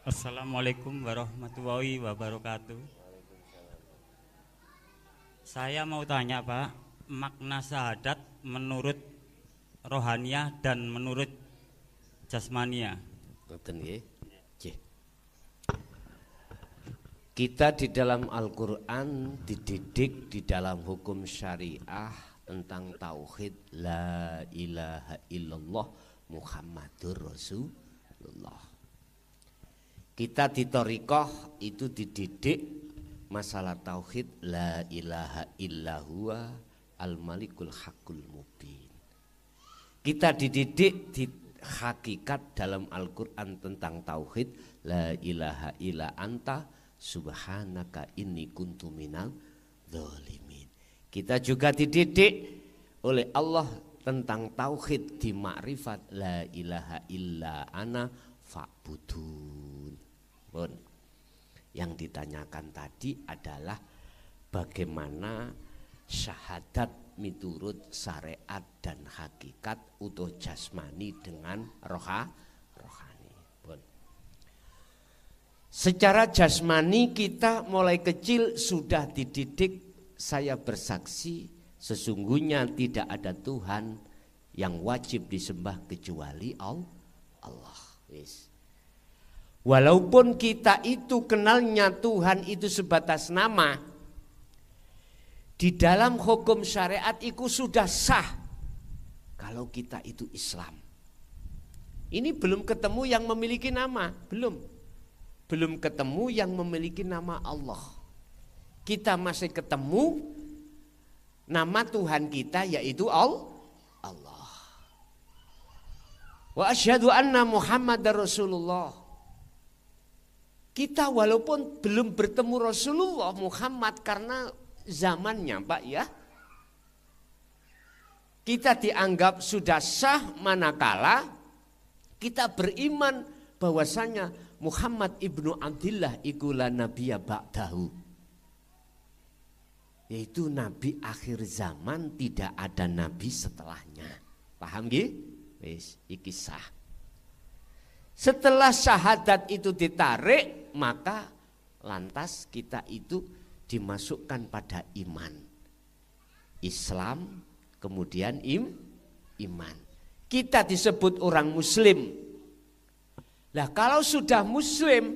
Assalamualaikum warahmatullahi wabarakatuh. Saya mau tanya Pak, makna syahadat menurut rohaniah dan menurut jasmania. Kita di dalam Al-Quran dididik di dalam hukum syariah tentang tauhid la ilaha illallah Muhammadur Rasulullah. Kita di thariqah itu dididik masalah tauhid la ilaha illahuwa al-malikul haqqul mubin. Kita dididik di hakikat dalam Al-Quran tentang tauhid la ilaha illa anta subhanaka inni kuntu minal dzalimin. Kita juga dididik oleh Allah tentang tauhid di makrifat la ilaha illa ana fa'budun. Yang ditanyakan tadi adalah bagaimana syahadat miturut syariat dan hakikat utuh jasmani dengan rohani. Secara jasmani kita mulai kecil sudah dididik, saya bersaksi sesungguhnya tidak ada Tuhan yang wajib disembah kecuali Allah. Walaupun kita itu kenalnya Tuhan itu sebatas nama, di dalam hukum syariat itu sudah sah kalau kita itu Islam. Ini belum ketemu yang memiliki nama, belum ketemu yang memiliki nama Allah. Kita masih ketemu nama Tuhan kita yaitu Allah. Wa asyhadu anna Muhammadar Rasulullah. Kita walaupun belum bertemu Rasulullah Muhammad karena zamannya Pak ya, kita dianggap sudah sah manakala kita beriman bahwasanya Muhammad ibnu Abdillah ikulah nabiya ba'dahu, yaitu nabi akhir zaman, tidak ada nabi setelahnya. Paham nggih? Wis iki sah. Setelah syahadat itu ditarik, maka lantas kita itu dimasukkan pada iman. Islam, kemudian iman. Kita disebut orang muslim. Nah, kalau sudah muslim,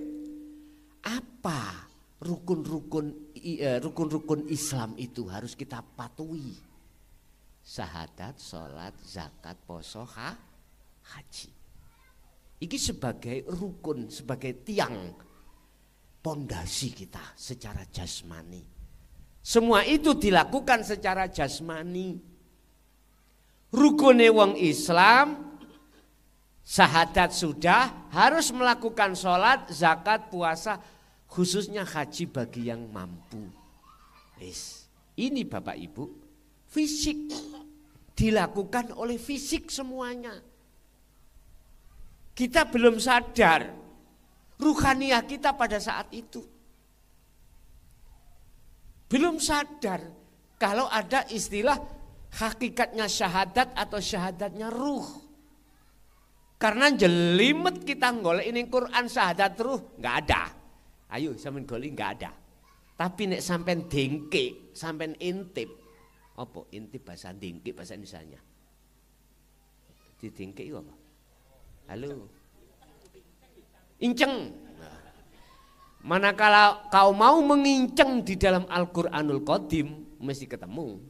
apa rukun-rukun Islam itu harus kita patuhi? Syahadat, sholat, zakat, poso, haji. Ini sebagai rukun, sebagai tiang pondasi kita secara jasmani. Semua itu dilakukan secara jasmani. Rukune wong Islam, syahadat sudah, harus melakukan sholat, zakat, puasa, khususnya haji bagi yang mampu. Ini Bapak Ibu, fisik dilakukan oleh fisik semuanya. Kita belum sadar ruhaniah kita pada saat itu. Belum sadar kalau ada istilah hakikatnya syahadat atau syahadatnya ruh. Karena jelimet kita golek ini Quran syahadat ruh nggak ada. Ayo sampean golek nggak ada. Tapi nek sampean dengke, sampean intip. Apa intip bahasa dengke bahasa Indonesianya? Di dengke itu apa? Halo. Inceng. Manakala kau mau menginceng di dalam Al-Quranul Qadim mesti ketemu.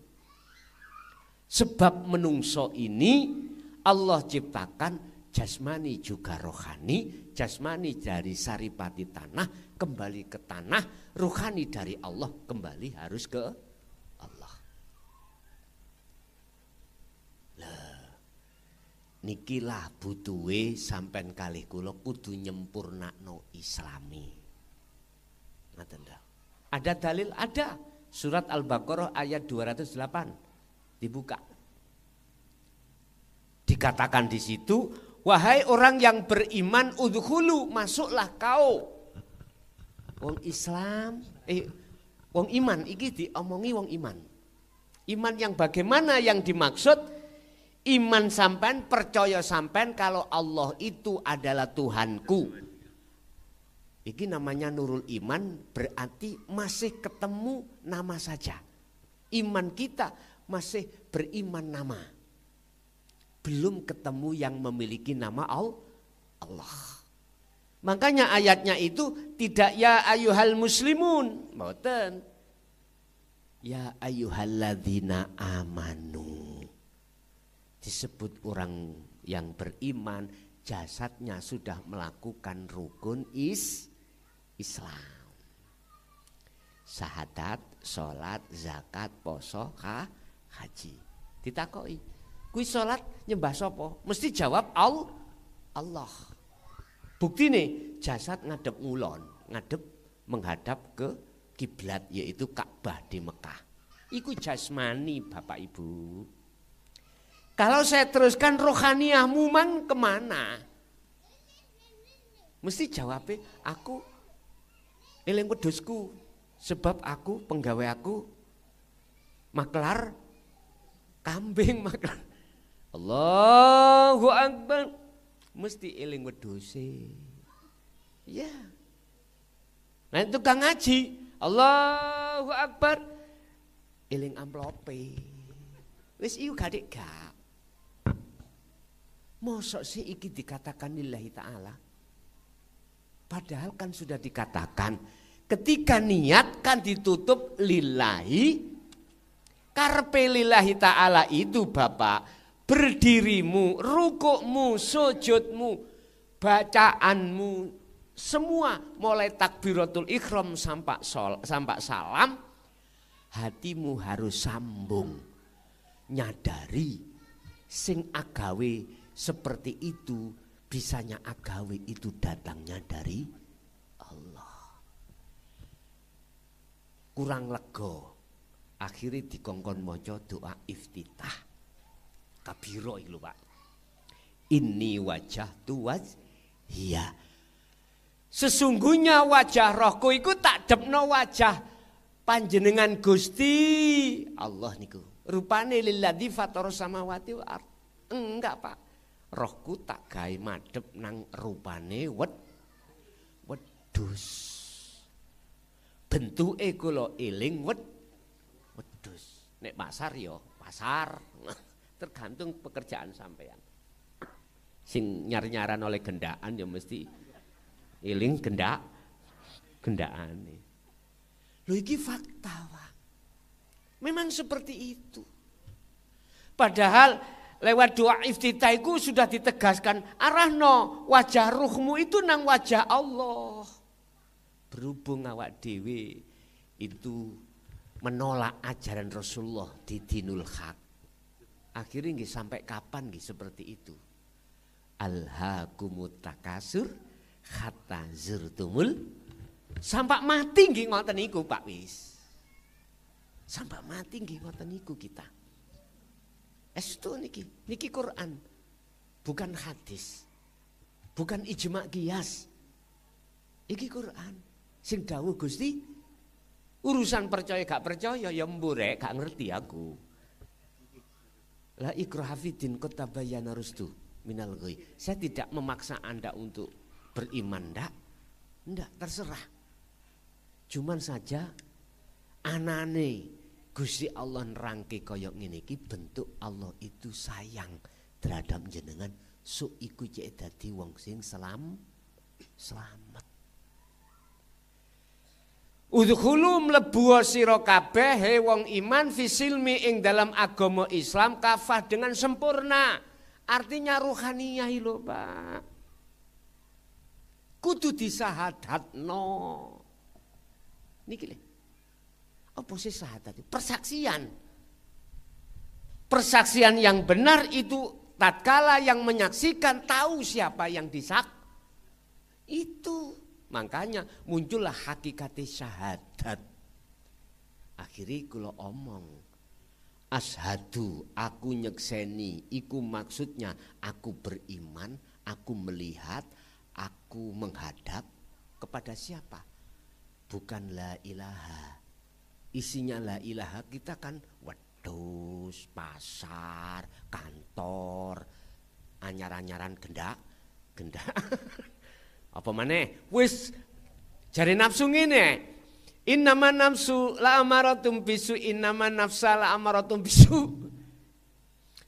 Sebab menungso ini Allah ciptakan jasmani juga rohani. Jasmani dari saripati tanah kembali ke tanah, rohani dari Allah kembali harus ke Allah. Nikilah butuhe sampean kalih kula kudu nyempurnakno Islami. Ngoten ta. Ada dalil? Ada. Surat Al-Baqarah ayat 208. Dibuka. Dikatakan di situ, wahai orang yang beriman, udkhulu, masuklah kau. Wong Islam, wong iman iki diomongi wong iman. Iman yang bagaimana yang dimaksud? Iman sampean, percaya sampean kalau Allah itu adalah Tuhanku. Iki namanya nurul iman, berarti masih ketemu nama saja. Iman kita masih beriman nama. Belum ketemu yang memiliki nama Allah. Makanya ayatnya itu tidak ya ayyuhal muslimun, mboten. Ya ayyuhalladzina amanu. Disebut orang yang beriman, jasadnya sudah melakukan rukun Islam. Syahadat, sholat, zakat, poso, haji. Ditakoki, kuwi sholat nyembah sapa? Mesti jawab Allah. Buktine jasad ngadep ngulon, ngadep menghadap ke kiblat yaitu Ka'bah di Mekah. Iku jasmani Bapak Ibu. Kalau saya teruskan rohaniahmu mang kemana? Mesti jawabnya aku eling wedhusku sebab aku penggawe aku maklar kambing maklar. Allahu Akbar. Mesti eling wedhuse. Ya. Nah tukang ngaji Allahu Akbar eling amplope. Wis iku gadik gak. Mosok sih iki dikatakan lillahi ta'ala. Padahal kan sudah dikatakan ketika niat kan ditutup lillahi. Karepe lillahi ta'ala itu Bapak, berdirimu, rukukmu, sujudmu, bacaanmu, semua mulai takbiratul ihram sampai salam, hatimu harus sambung, nyadari sing agawe seperti itu, bisanya agawe itu datangnya dari Allah. Kurang lega, akhirnya dikongkon maca doa iftitah. Kabiro itu Pak. Inni wajah tu wajhiya. Sesungguhnya wajah rohku iku tak depno wajah panjenengan Gusti Allah niku. Rupane lilladzi fatara samawati wal ardh. Enggak Pak. Rohku tak gawe madhep nang rupane wedhus. Bentuke kula eling wedhus. Nek pasar ya pasar. Tergantung pekerjaan sampean. Sing nyar-nyaran oleh gendaan ya mesti eling gendaane. Lho iki fakta, Pak. Memang seperti itu. Padahal lewat doa iftitah itu sudah ditegaskan arahno wajah ruhmu itu nang wajah Allah. Berhubung awak dewe itu menolak ajaran Rasulullah di dinul haq. Akhirnya nggih sampai kapan nggih seperti itu? Alhaakumut takasur hatta zurtumul, sampai mati nggih ngoten niku Pak wis. Sampai mati nggih ngoten niku kita. Estu niki Quran, bukan hadis, bukan ijma qiyas. Iki Quran, sing dawuh Gusti. Urusan percaya gak percaya ya mburek gak ngerti aku. La ikraha fiddin qad tabayyana rusdu minal ghayy. Saya tidak memaksa Anda untuk beriman, ndak terserah. Cuman saja anane Gusti Allah nerangke kaya ngene iki, bentuk Allah itu sayang terhadap jenengan, so iku cek dadi wong sing selamat. Udkhulu mlebu sira kabeh he wong iman fisilmi ing dalam agama Islam kafah dengan sempurna. Artinya ruhaniyah lho Pak. Kudu disahadatno. Niki lho. Apa sih syahadat? Persaksian. Persaksian yang benar itu tatkala yang menyaksikan tahu siapa yang itu. Makanya muncullah hakikat syahadat. Akhirnya kula omong, ashadu, aku nyekseni, iku maksudnya aku beriman, aku melihat, aku menghadap kepada siapa? Bukan la ilaha. Isinya la ilaha kita kan wedhus, pasar, kantor, anyar-anyaran genda. Apa maneh? Wis Jare nafsu ngene. Innama nafsu la amaratum bisu, innama nafsa la amaratum bisu.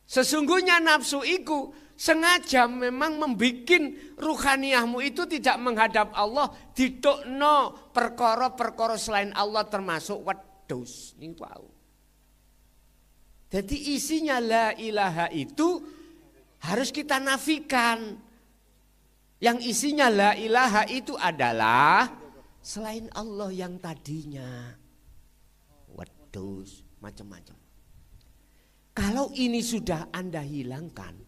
Sesungguhnya nafsu iku sengaja memang membikin ruhaniyahmu itu tidak menghadap Allah, didukno perkara-perkara selain Allah termasuk wedhus niku wau. Jadi isinya la ilaha itu harus kita nafikan. Yang isinya la ilaha itu adalah selain Allah yang tadinya wedhus macam-macam. Kalau ini sudah Anda hilangkan,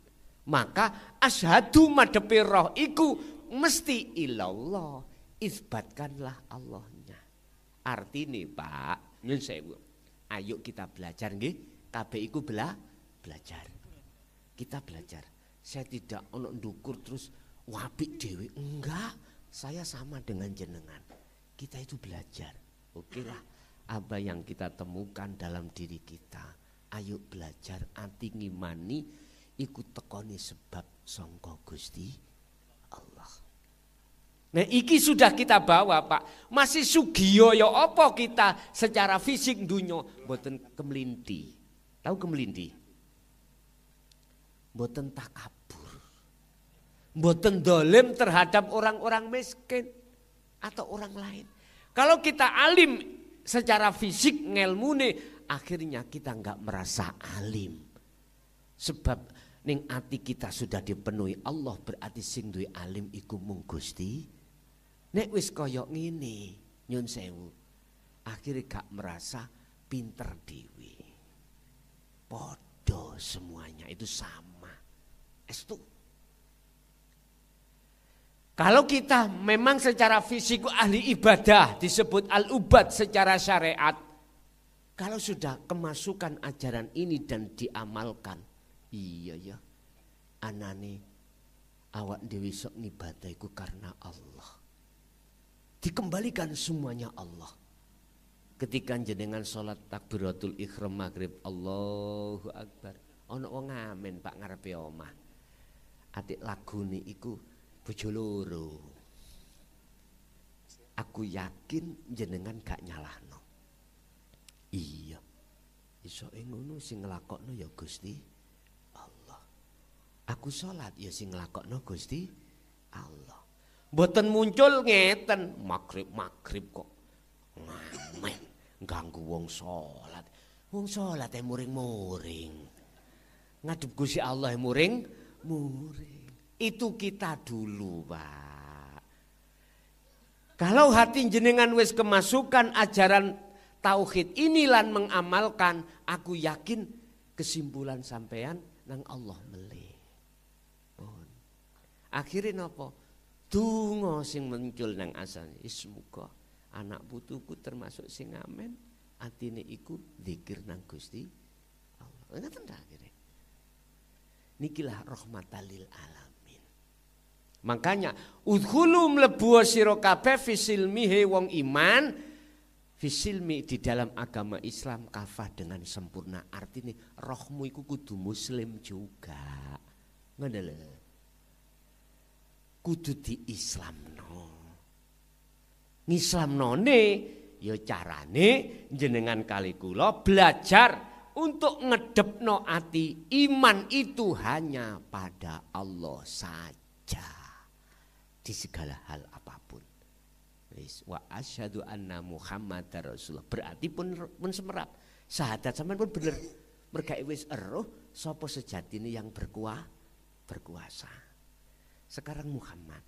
maka asyhadu madhepe roh iku mesti ilallah, isbatkanlah Allahnya. Artine Pak, nyun sewu. Ayo kita belajar nggih, kabeh iku belajar. Kita belajar. Saya tidak ono ndukur terus wapik dhewe, enggak. Saya sama dengan jenengan. Kita itu belajar. Oke lah, apa yang kita temukan dalam diri kita. Ayo belajar anti ngimani ikut tekoni sebab sangka Gusti Allah. Nah iki sudah kita bawa Pak. Masih sugiyo ya apa kita secara fisik dunya mboten kemelinti. Tahu kemelinti? Mboten takabur. Mboten dolim terhadap orang-orang miskin atau orang lain. Kalau kita alim secara fisik ngelmune, akhirnya kita enggak merasa alim. Sebab ning ati kita sudah dipenuhi Allah, berarti sing duwe alim iku mung Gusti. Nek wis kaya ngene, nyun sewu, akhirnya gak merasa pinter dewe. Podo semuanya itu sama. Estu. Kalau kita memang secara fisik ahli ibadah disebut al-ubad secara syariat. Kalau sudah kemasukan ajaran ini dan diamalkan, iya ya, anane awak dewi sok ngibadah iku karena Allah. Dikembalikan semuanya Allah. Ketika jenengan sholat takbiratul ihram maghrib, Allahu Akbar. Ono wong ngamen Pak ngarepe omah. Atik lagune iku bojo loro. Aku yakin jenengan gak nyalahno. Iya. Isoke ngono sing nglakokno ya Gusti Allah. Aku salat ya sing nglakokno Gusti Allah. Mboten muncul ngeten maghrib kok ngamen ganggu wong salat. Wong salat muring-muring. Ngadep Gusti Allah muring-muring. Itu kita dulu Pak. Kalau hati jenengan wis kemasukan ajaran tauhid ini lan mengamalkan, aku yakin kesimpulan sampean nang Allah melih. Akhirnya napa? Donga sing muncul nang asane. Semoga anak putuku termasuk sing amen, atine iku zikir nang Gusti Allah. Ngoten ta akhire. Nikilah rahmatal lil alamin. Makanya udkhulu mlebu sira kabeh fisilmihe wong iman, fisilmi di dalam agama Islam kafah dengan sempurna. Artinya rohmu iku kudu muslim juga. Ngono lho. Kudu di Islamno. Ngislamnone ya carane jenengan kali kula belajar untuk ngedepno ati iman itu hanya pada Allah saja. Di segala hal apapun. Wa asyhadu anna Muhammadar Rasulullah. Berarti pun semerap. Syahadat sampean pun bener. Mergawe wis eruh sapa sejatine yang berkuasa. Sekarang Muhammad.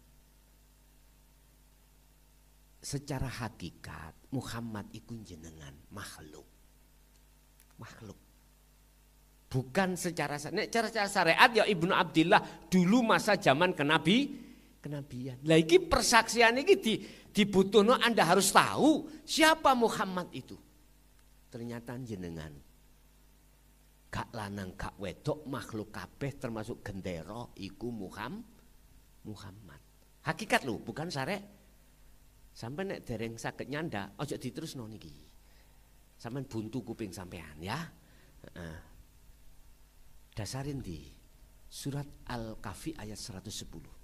Secara hakikat Muhammad iku jenengan makhluk. Makhluk. Bukan secara syariat ya Ibnu Abdillah dulu masa zaman kenabian. Lah iki persaksian iki dibutuhno Anda harus tahu siapa Muhammad itu. Ternyata jenengan gak lanang gak wedok makhluk kabeh termasuk gendera iku Muhammad. Hakikat lho, bukan syariat. Sampai nek dereng saged nyanda aja diterusno niki. Sampeyan buntu kuping sampean ya. Dasarin di surat Al-Kahfi ayat 110.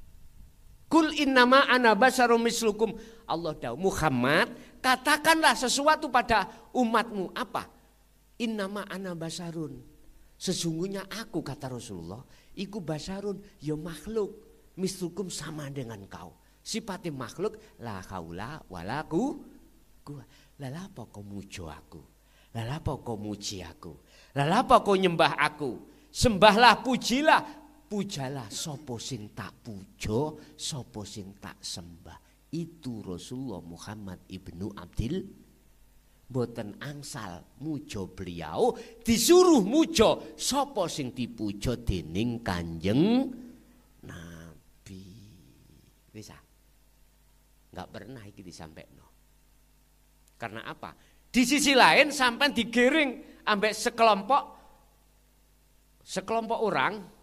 Kul innama ana basyarum mislukum. Allah dawuh, Muhammad, katakanlah sesuatu pada umatmu. Apa? Innama ana basyarun. Sesungguhnya aku, kata Rasulullah, iku basyarun, ya makhluk. Mislukum, sama dengan kau. Sifatnya makhluk, la haula wala quwwata. Lah apa kau mujo aku? Lah apa kau muji aku? Lah apa kau nyembah aku? Sembahlah, pujilah. Pujalah sapa sing tak pujo, sapa sing tak sembah. Itu Rasulullah Muhammad ibnu Abdil. Boten angsal mujo beliau, disuruh mujo sapa sing dipujo dening Kanjeng Nabi. Bisa? Enggak pernah iki disampaikan. Karena apa? Di sisi lain sampai digiring ambek sekelompok orang,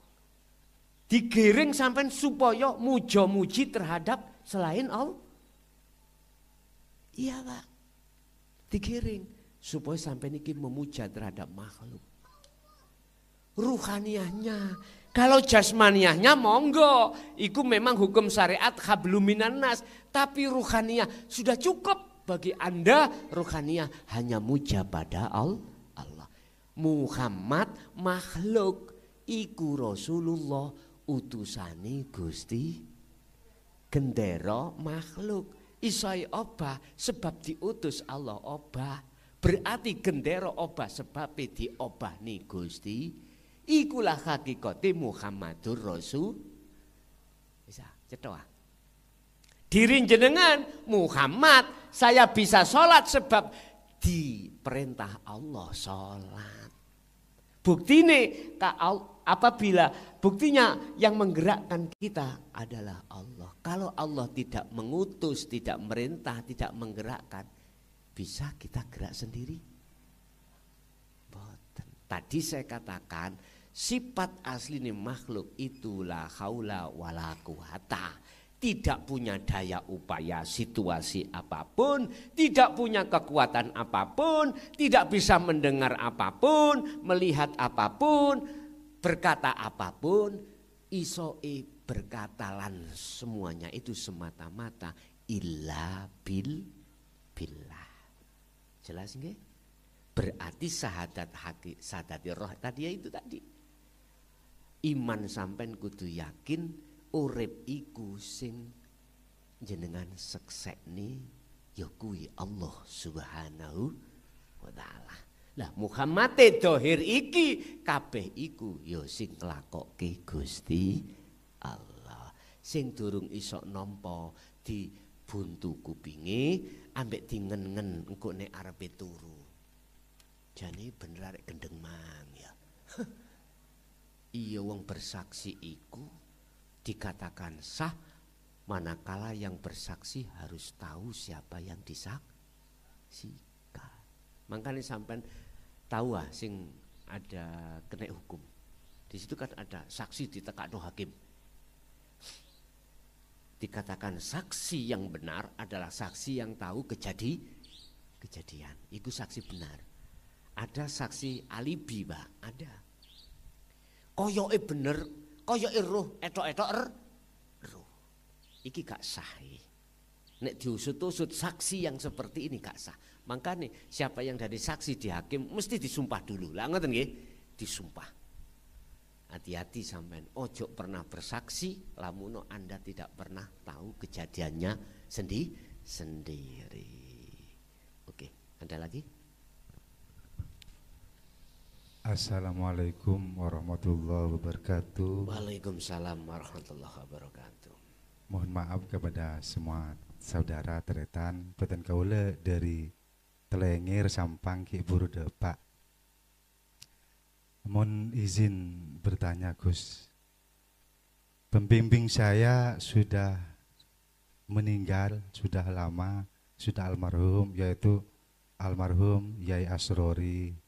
digiring sampai supaya muji terhadap selain Allah. Iya Pak, digiring supaya sampai niki memuja terhadap makhluk. Ruhaniyahnya, kalau jasmaniahnya monggo, itu memang hukum syariat habluminan nas, tapi ruhaniyah sudah cukup. Bagi Anda ruhaniyah hanya muja pada Allah. Muhammad makhluk, iku Rasulullah utusane Gusti. Gendera makhluk, isoi obah sebab diutus Allah obah. Berarti gendera obah sebab diobah nih Gusti. Ikulah hakikate Muhammadur Rasul. Bisa cetha. Diri jenengan Muhammad, saya bisa sholat sebab diperintah Allah sholat. Buktinya buktinya yang menggerakkan kita adalah Allah. Kalau Allah tidak mengutus, tidak merintah, tidak menggerakkan, bisa kita gerak sendiri? Tadi saya katakan sifat asli makhluk itu la haula wala quwata. Tidak punya daya upaya situasi apapun, tidak punya kekuatan apapun, tidak bisa mendengar apapun, melihat apapun, berkata apapun, isoi berkatalan semuanya itu semata-mata illa billah. Jelas nggih? Berarti syahadat roh tadi itu tadi. Iman sampean kudu yakin urip iku sing jenengan seksekne ya kuwi Allah Subhanahu wa taala. Lah Muhammad dohir iki kabeh iku ya sing nglakokke Gusti Allah. Sing durung iso nampa dibuntu kupinge ambek dingen-ngen engko nek arepe turu. Jane bener arek gendeng mang ya. Iya wong bersaksi iku dikatakan sah manakala yang bersaksi harus tahu siapa yang disaksikan. Makanya sampai tahu sing ada kena hukum. Di situ kan ada saksi ditekakno hakim. Dikatakan saksi yang benar adalah saksi yang tahu kejadian. Itu saksi benar. Ada saksi alibi, Pak, ada. Koyoke bener, koyoke roh, etok-etok roh. Iki gak sah. Nek diusut-usut saksi yang seperti ini gak sah. Makanya siapa yang dari saksi di hakim mesti disumpah dulu. Lah ngoten nggih, disumpah. Hati-hati sampean, ojo pernah bersaksi lamun Anda tidak pernah tahu kejadiannya sendiri. Oke, ada lagi? Assalamualaikum warahmatullahi wabarakatuh. Waalaikumsalam warahmatullahi wabarakatuh. Mohon maaf kepada semua saudara teretan Beten Kaula dari Telengir Sampang Ki Burude Pak. Mohon izin bertanya Gus. Pembimbing saya sudah meninggal, sudah lama, sudah almarhum, yaitu almarhum Yai Asrori.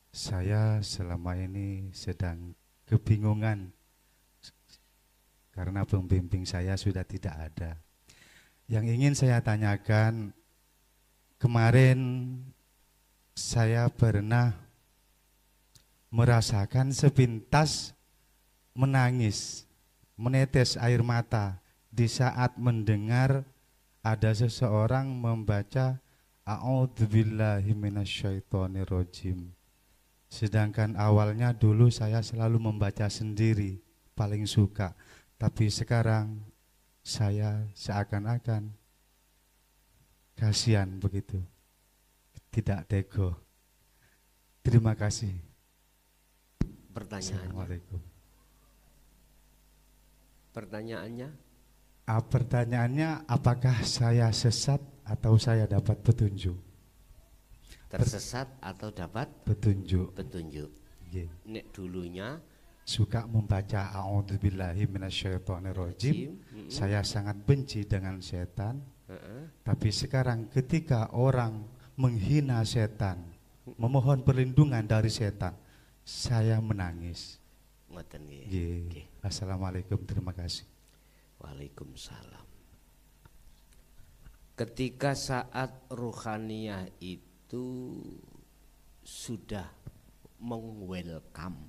Saya selama ini sedang kebingungan karena pembimbing saya sudah tidak ada. Yang ingin saya tanyakan, kemarin saya pernah merasakan sepintas menangis menetes air mata di saat mendengar ada seseorang membaca A'udzubillahi minasyaitonirrajim. Sedangkan awalnya dulu saya selalu membaca sendiri, paling suka. Tapi sekarang saya seakan-akan kasihan begitu, tidak tego. Terima kasih. Assalamualaikum. Pertanyaannya, apakah saya sesat atau saya dapat petunjuk? Tersesat atau dapat petunjuk? Petunjuk. Nek dulunya suka membaca A'udzubillahi minasyaitonirrajim. Saya sangat benci dengan setan. Tapi sekarang ketika orang menghina setan, memohon perlindungan dari setan, saya menangis. Assalamualaikum, terima kasih. Waalaikumsalam. Ketika saat ruhaniyah itu sudah meng-welcome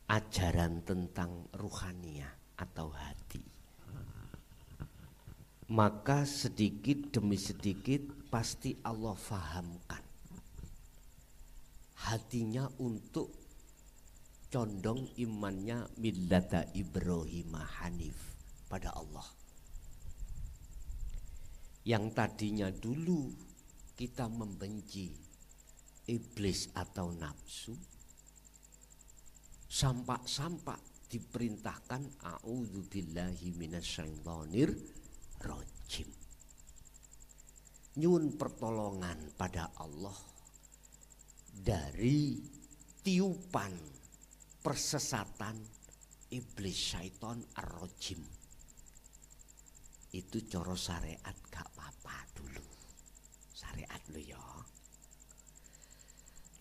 ajaran tentang ruhaniyah atau hati, maka sedikit demi sedikit pasti Allah fahamkan hatinya untuk condong imannya millata Ibrahim Hanif pada Allah. Yang tadinya dulu kita membenci iblis atau nafsu, sampak-sampak diperintahkan a'udzubillahi minasyaitonir rajim. Nyuwun pertolongan pada Allah dari tiupan persesatan iblis syaiton ar-rajim. Itu coro syariat gak apa-apa dulu, syariat lu ya.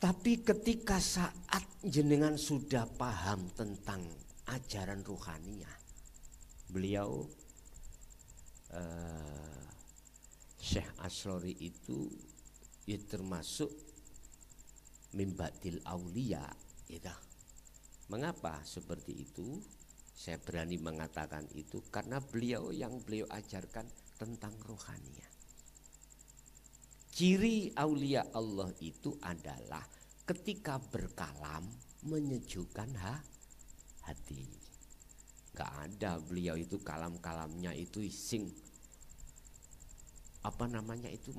Tapi ketika saat jenengan sudah paham tentang ajaran ruhaniyah, beliau Syekh Asrori itu ya termasuk mimbatil aulia, ya. Mengapa seperti itu? Saya berani mengatakan itu karena yang beliau ajarkan tentang rohaniyah. Ciri aulia Allah itu adalah ketika berkalam menyejukkan hati. Gak ada beliau itu kalam-kalamnya itu sing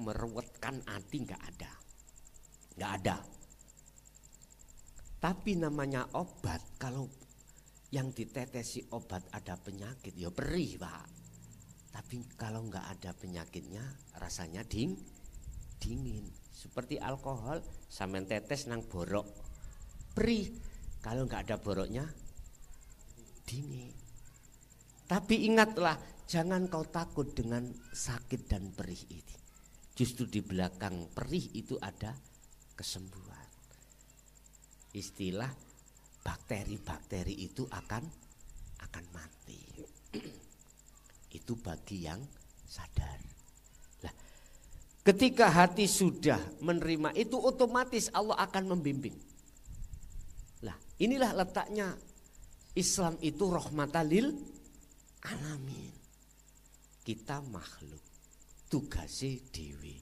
merewetkan hati, gak ada. Tapi namanya obat, kalau yang ditetesi obat ada penyakit, ya perih Pak. Tapi kalau nggak ada penyakitnya, rasanya dingin. Seperti alkohol, sampean tetes nang borok, perih. Kalau nggak ada boroknya, dingin. Tapi ingatlah, jangan kau takut dengan sakit dan perih ini. Justru di belakang perih itu ada kesembuhan. Istilah bakteri-bakteri itu akan mati. Itu bagi yang sadar. Nah, ketika hati sudah menerima itu, otomatis Allah akan membimbing. Lah, inilah letaknya Islam itu rahmatan lil alamin. Kita makhluk, tugasnya dewi.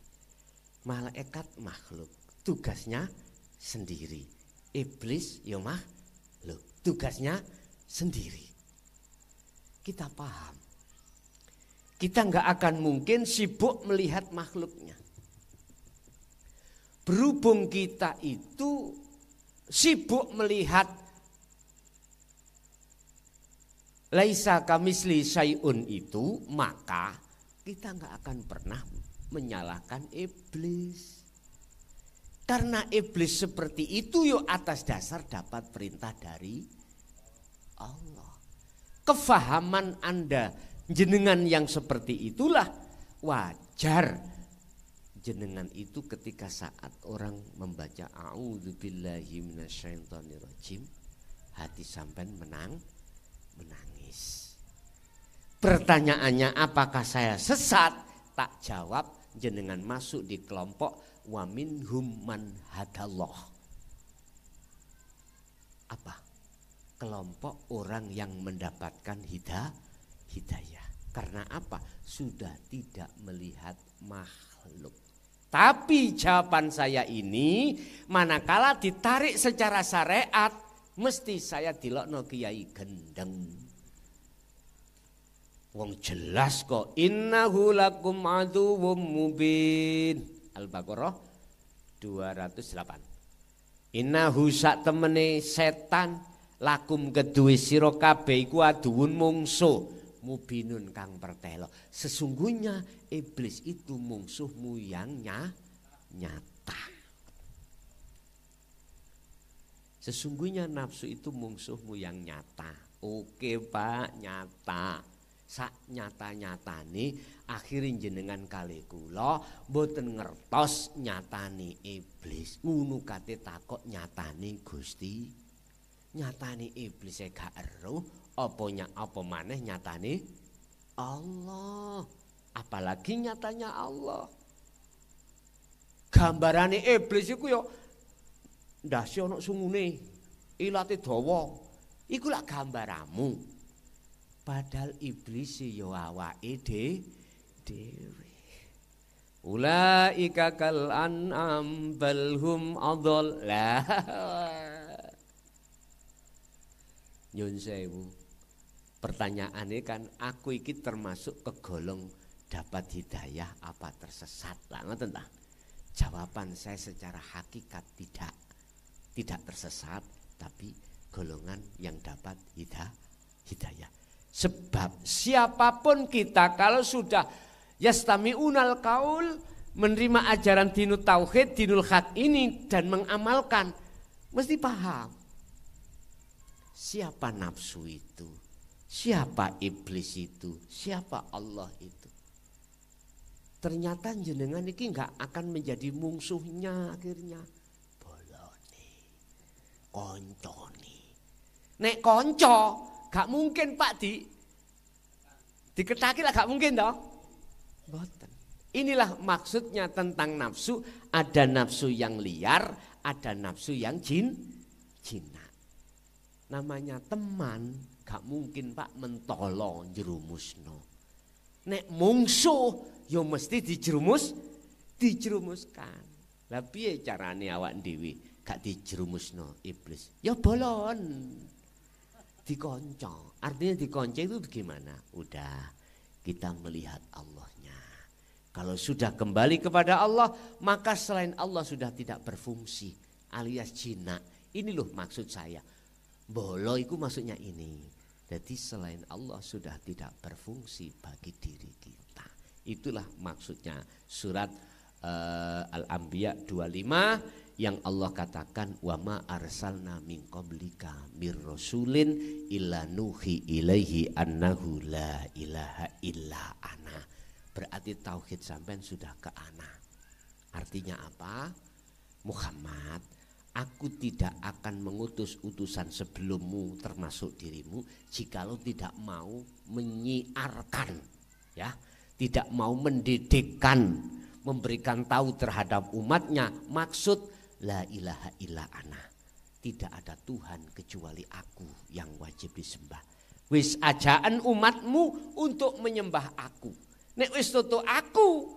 Malaikat makhluk, tugasnya sendiri. Iblis ya makhluk, tugasnya sendiri. Kita paham. Kita nggak akan mungkin sibuk melihat makhluknya. Berhubung kita itu sibuk melihat laisa kamisli syai'un itu, maka kita nggak akan pernah menyalahkan iblis. Karena iblis seperti itu yuk atas dasar dapat perintah dari Allah. Kefahaman Anda jenengan yang seperti itulah wajar. Jenengan itu ketika saat orang membaca a'udzubillahi minasyaitonirrajim, hati sampean menangis. Pertanyaannya, apakah saya sesat? Tak jawab, jenengan masuk di kelompok wa minhum man hadallah. Apa? kelompok orang yang mendapatkan hidayah. Karena apa? Sudah tidak melihat makhluk. Tapi jawaban saya ini, manakala ditarik secara syariat, mesti saya dilokno kiai gendeng. Wong jelas kok, innahu lakum aduwwum mubin. Al-Baqarah 208. Innahu sak temene setan lakum kedue sira kabeh iku aduwun mungsuh mubinun kang pertelo. Sesungguhnya iblis itu mungsuhmu yang nyata. Sesungguhnya nafsu itu mungsuhmu yang nyata. Oke Pak, nyata. Sak nyata-nyatane akhirnya jenengan kali kula mboten ngertos nyatane iblis. Ngono kate takok nyatane Gusti. Nyatane iblis gak eruh apa maneh nyatane Allah. Apalagi nyatanya Allah. Gambarane iblis iku yo ndase ana sungune, ilate dawa. Iku lak gambaramu. Padahal iblis yo awake dhewe. Ulaika kal an'am bal hum adall. Nyun sewu. Pertanyaannya kan aku iki termasuk kegolong dapat hidayah apa tersesat lah ngoten ta? Jawaban saya secara hakikat tidak tersesat, tapi golongan yang dapat hidayah. Sebab siapapun kita kalau sudah yastami'unal qaul, menerima ajaran dinul tauhid, dinul haq ini dan mengamalkan, mesti paham siapa nafsu itu, siapa iblis itu, siapa Allah itu. Ternyata jenengan ini enggak akan menjadi mungsuhnya akhirnya. Bolone, koncone. Nek konco gak mungkin Pak diketaki lah, gak mungkin toh. Boten. Inilah maksudnya tentang nafsu. Ada nafsu yang liar, ada nafsu yang jinak. Namanya teman, gak mungkin Pak mentolo jerumusno. Nek mungsuh, yo mesti dijerumuskan. Lah piye carane awak dhewe gak dijerumusno iblis? Ya bolon. Dikonco. Artinya dikonco itu bagaimana? Udah kita melihat Allahnya. Kalau sudah kembali kepada Allah, maka selain Allah sudah tidak berfungsi, alias jinak. Ini loh maksud saya. Bolo itu maksudnya ini. Jadi selain Allah sudah tidak berfungsi bagi diri kita. Itulah maksudnya surat Al-Anbiya 25 yang Allah katakan wa ma arsalna min qablika mir rasulin illa nuhi ilaihi annahu la ilaha illa ana. Berarti tauhid sampean sudah ke ana. Artinya apa? Muhammad, aku tidak akan mengutus utusan sebelummu termasuk dirimu jikalau tidak mau menyiarkan, ya, tidak mau mendidikkan, memberikan tahu terhadap umatnya maksud la ilaha illa ana. Tidak ada Tuhan kecuali aku yang wajib disembah. Wis ajaan umatmu untuk menyembah aku. Nek wis tutu aku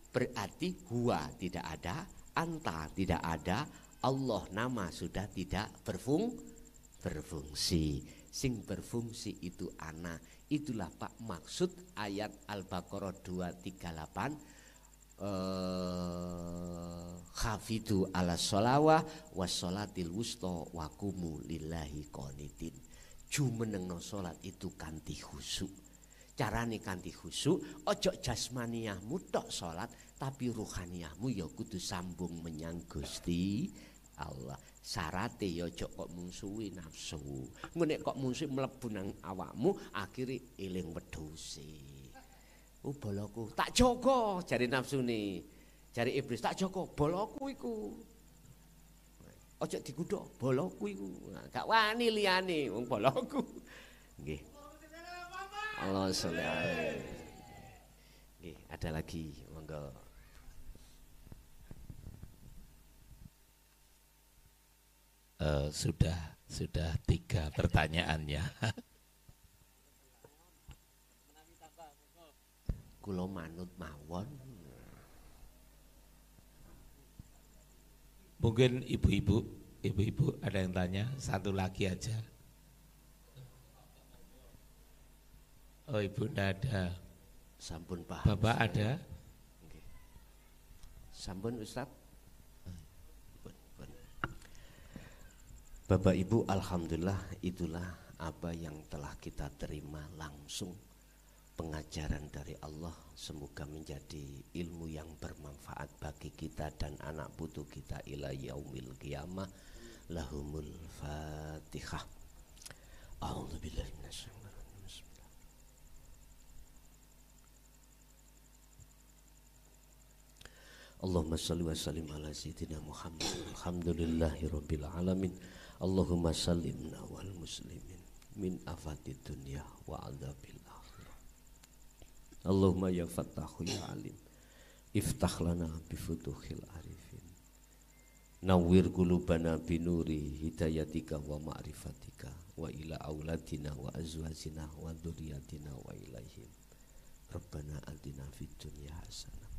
berarti huwa tidak ada, anta tidak ada, Allah nama sudah tidak berfungsi. Sing berfungsi itu ana. Itulah Pak maksud ayat Al-Baqarah 238. Khafidu ala sholawah wassolatil wusta wakumu lillahi qanitin. Jumenengno salat itu kanthi khusyuk. Carane kanthi khusyuk, ojo jasmaniahmu tok salat, tapi ruhaniyahmu ya kudu sambung menyang Gusti Allah. Syarate ya ojo kok mungsuhi nafsu. Nek kok mungsuhi mlebu nang awakmu akhire eling wedhuse. Boloku tak jogo jari nafsu nih, jari iblis tak jogo boloku iku. Ojo digudok boloku iku. Nah, gak wani liyane wong boloku. Nggih. Allah sholli alaihi. Nggih, ada lagi monggo. Sudah Sudah 3 pertanyaannya. Kula manut mawon. Mungkin ibu-ibu ada yang tanya, satu lagi aja. Oh, ibu enggak ada. Sampun paham. Bapak ada? Okay. Sampun Ustaz. Bapak Ibu, alhamdulillah itulah apa yang telah kita terima langsung pengajaran dari Allah. Semoga menjadi ilmu yang bermanfaat bagi kita dan anak putu kita ila yaumil qiyamah. Lahumul Fatihah. A'udzubillahi minasyaitonir rajim. Bismillah. Allahumma shalli wa sallim ala sayyidina Muhammad. Alhamdulillahirabbil alamin. Allahumma sallimna wal muslimin min afatid dunya wa adzabil akhirah. Allahumma ya fattahu ya alim, iftah lana bi futuhil arifin, nawwir qulubana bi nuri hidayatika wa ma'rifatika wa ila auladina wa azwajina wa dzurriyyatina wa ilaihim. Rabbana atina fid dunya hasanah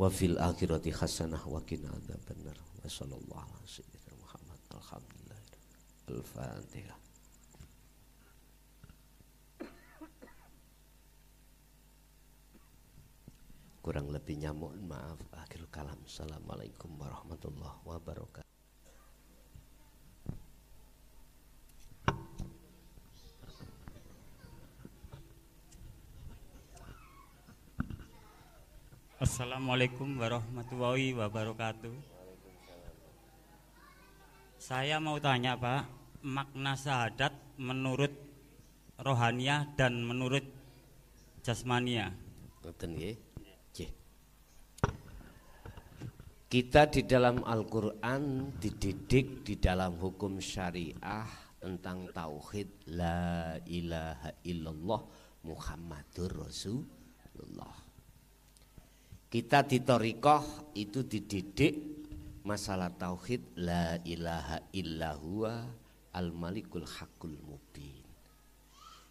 wa fil akhirati hasanah wa qina adzabannar. Wa sallallahu alaihi wasallam Muhammad. Alhamdulillah. Al-Fatihah. Kurang lebihnya mohon maaf. Akhir kalam. Assalamualaikum warahmatullahi wabarakatuh. Assalamualaikum warahmatullahi wabarakatuh. Saya mau tanya Pak, makna syahadat menurut rohaniah dan menurut jasmania. Kita di dalam Al-Quran dididik di dalam hukum syariah tentang tauhid la ilaha illallah Muhammadur Rasulullah. Kita di thariqah itu dididik masalah tauhid la ilaha illahuwa al-malikul haqqul mubin.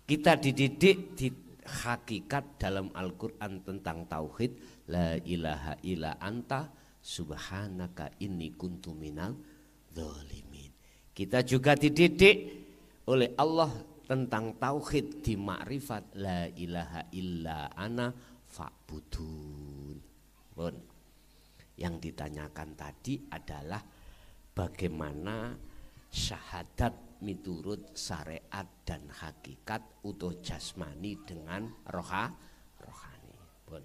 Kita dididik di hakikat dalam Al-Quran tentang tauhid la ilaha illa anta subhanaka inni kuntu minal dzalimin. Kita juga dididik oleh Allah tentang tauhid di makrifat la ilaha illa ana fa'budun. Bon. Yang ditanyakan tadi adalah bagaimana syahadat miturut syariat dan hakikat utuh jasmani dengan rohani. Bon.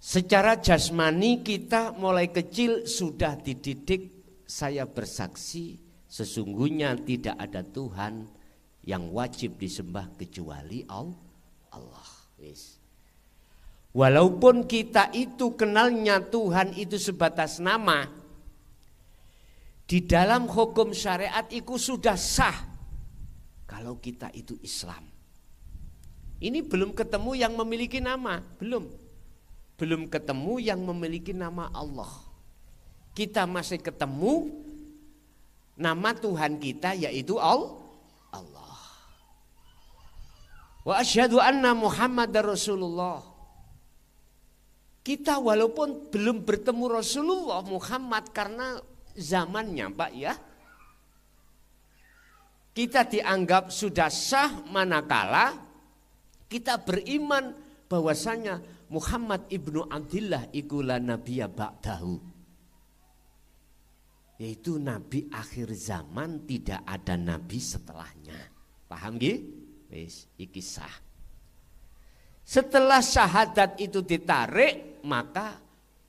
Secara jasmani kita mulai kecil sudah dididik, saya bersaksi sesungguhnya tidak ada Tuhan yang wajib disembah kecuali Allah. Wis. Walaupun kita itu kenalnya Tuhan itu sebatas nama, di dalam hukum syariat itu sudah sah kalau kita itu Islam. Ini belum ketemu yang memiliki nama, belum ketemu yang memiliki nama Allah. Kita masih ketemu nama Tuhan kita yaitu Allah. Wa asyhadu anna Muhammadar Rasulullah. Kita walaupun belum bertemu Rasulullah Muhammad karena zamannya Pak ya, kita dianggap sudah sah manakala kita beriman bahwasanya Muhammad ibnu Abdillah ikulah nabiyya ba'dahu, yaitu nabi akhir zaman, tidak ada nabi setelahnya. Paham nggih? Wis iki sah. Setelah syahadat itu ditarik, maka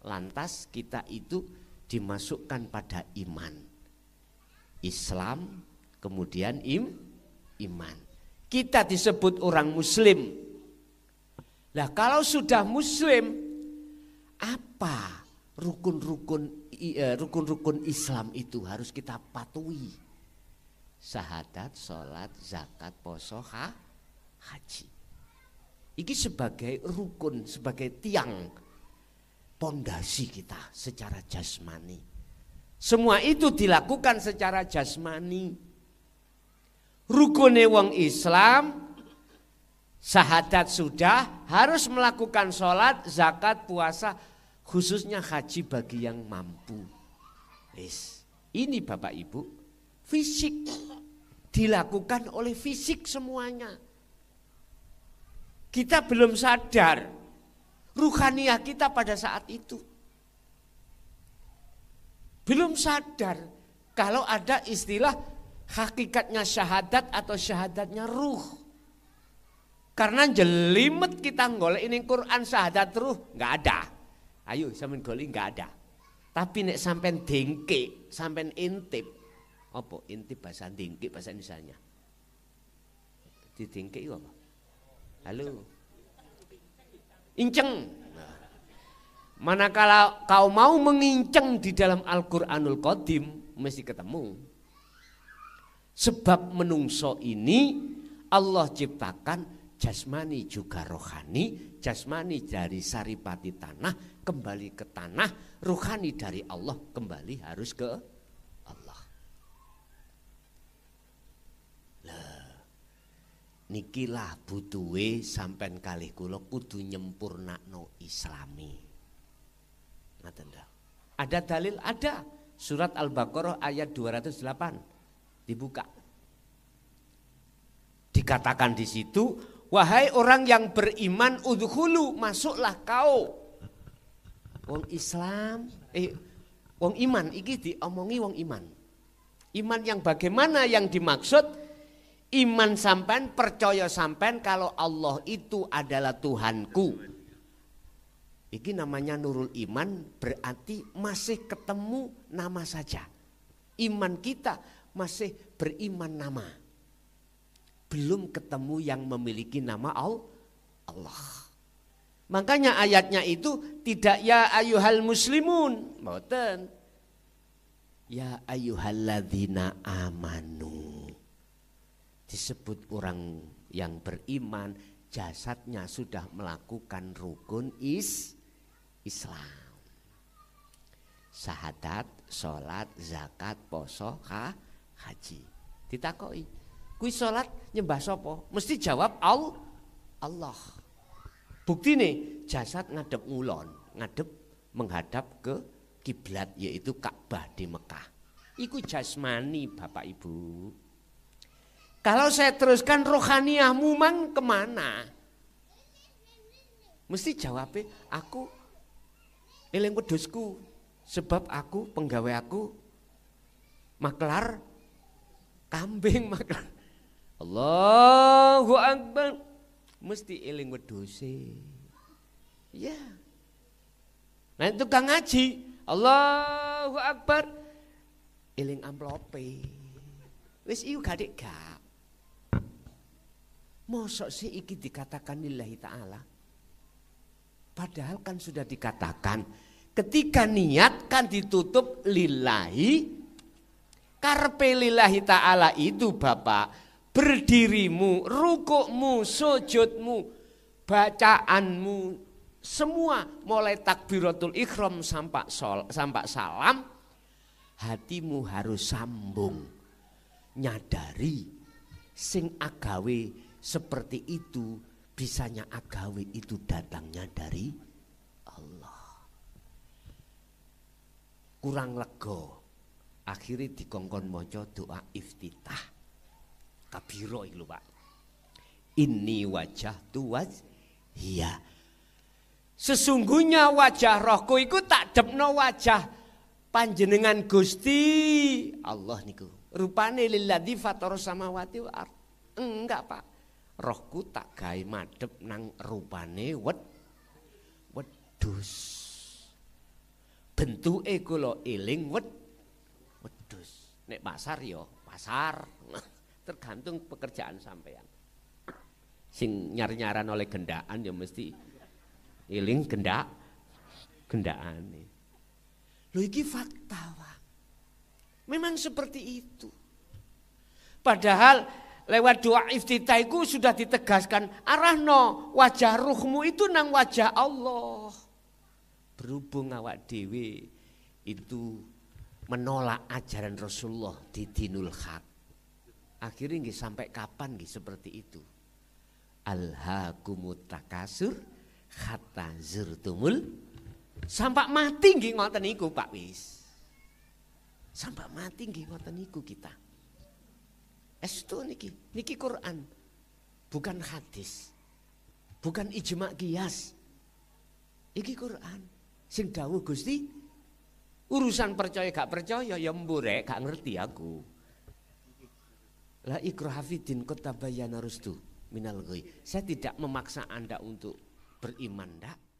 lantas kita itu dimasukkan pada iman. Islam, kemudian iman. Kita disebut orang muslim. Lah kalau sudah muslim, apa rukun-rukun Islam itu harus kita patuhi? Syahadat, sholat, zakat, poso, haji. Ini sebagai rukun, sebagai tiang pondasi kita secara jasmani. Semua itu dilakukan secara jasmani. Rukune wong Islam, syahadat sudah, harus melakukan sholat, zakat, puasa, khususnya haji bagi yang mampu. Ini Bapak Ibu, fisik dilakukan oleh fisik semuanya. Kita belum sadar ruhaniah kita pada saat itu. Belum sadar kalau ada istilah hakikatnya syahadat atau syahadatnya ruh. Karena jelimet kita golek ini Quran syahadat ruh nggak ada. Ayo sampean golek nggak ada. Tapi nek sampean dengke, sampean intip. Apa intip bahasa dengke bahasa Indonesianya? Didengke itu apa? Halo. Inceng. Manakala kau mau menginceng di dalam Al-Qur'anul Qadim mesti ketemu. Sebab menungso ini Allah ciptakan jasmani juga rohani. Jasmani dari saripati tanah kembali ke tanah, rohani dari Allah kembali harus ke Allah. Nikilah butuhe sampean kalih kula kudu nyempurnakno Islami. Ngaten ta? Ada dalil? Ada. Surat Al-Baqarah ayat 208. Dibuka. Dikatakan di situ, wahai orang yang beriman udkhulu, masuklah kau. Wong Islam, wong iman iki diomongi wong iman. Iman yang bagaimana yang dimaksud? Iman sampean, percaya sampean kalau Allah itu adalah Tuhanku. Ini namanya nurul iman, berarti masih ketemu nama saja. Iman kita masih beriman nama. Belum ketemu yang memiliki nama Allah. Makanya ayatnya itu tidak ya ayyuhal muslimun. Mboten. Ya ayyuhalladzina amanu. Disebut orang yang beriman, jasadnya sudah melakukan rukun Islam. Syahadat, sholat, zakat, poso, haji. Ditakoki, kuwi sholat nyembah sapa? Mesti jawab Allah. Buktine jasad ngadep ngulon, ngadep menghadap ke kiblat yaitu Ka'bah di Mekah. Iku jasmani Bapak Ibu. Kalau saya teruskan rohaniahmu mang kemana? Mesti jawabnya aku eling wedhusku. Sebab aku penggawe aku maklar kambing maklar. Allahu Akbar. Mesti eling wedhuse. Ya. Nah itu tukang ngaji. Allahu Akbar. Eling amplope. Wis iku gak. Mosok sih iki dikatakan lillahi ta'ala. Padahal kan sudah dikatakan ketika niat kan ditutup lillahi. Karpe lillahi ta'ala itu Bapak, berdirimu, rukukmu, sujudmu, bacaanmu, semua mulai takbiratul ikhram sampai salam, hatimu harus sambung, nyadari sing agawe seperti itu, bisanya agawe itu datangnya dari Allah. Kurang lega. Akhirnya dikongkon maca doa iftitah. Kabiro iki lho Pak. Inni wajhtu wajhiya. Sesungguhnya wajah rohku iku tak depno wajah panjenengan Gusti Allah niku. Rupane lilladzi fataras samawati wal ardh. Enggak Pak. Rohku tak gawe madhep nang rupane wedhus. Bentuke kula eling wedhus. Nek pasar ya pasar. Tergantung pekerjaan sampean. Sing nyar-nyaran oleh gendaan ya mesti eling gendaane. Lho iki fakta, Pak. Memang seperti itu. Padahal lewat doa iftitah itu sudah ditegaskan arahno wajah ruhmu itu nang wajah Allah. Berhubung awak dewe itu menolak ajaran Rasulullah di dinul haq. Akhirnya nggih sampai kapan nggih seperti itu? Alhaakumut takasur hatta zurtumul, sampai mati nggih ngoten niku Pak wis. Sampai mati nggih ngoten niku kita. Estu niki Quran. Bukan hadis. Bukan ijma' qiyas. Iki Quran. Sing dawuh Gusti, urusan percaya gak percaya ya mburek gak ngerti aku. La ikraha fiddin qad tabayyana rusdu minal ghayy. Saya tidak memaksa Anda untuk beriman, ndak.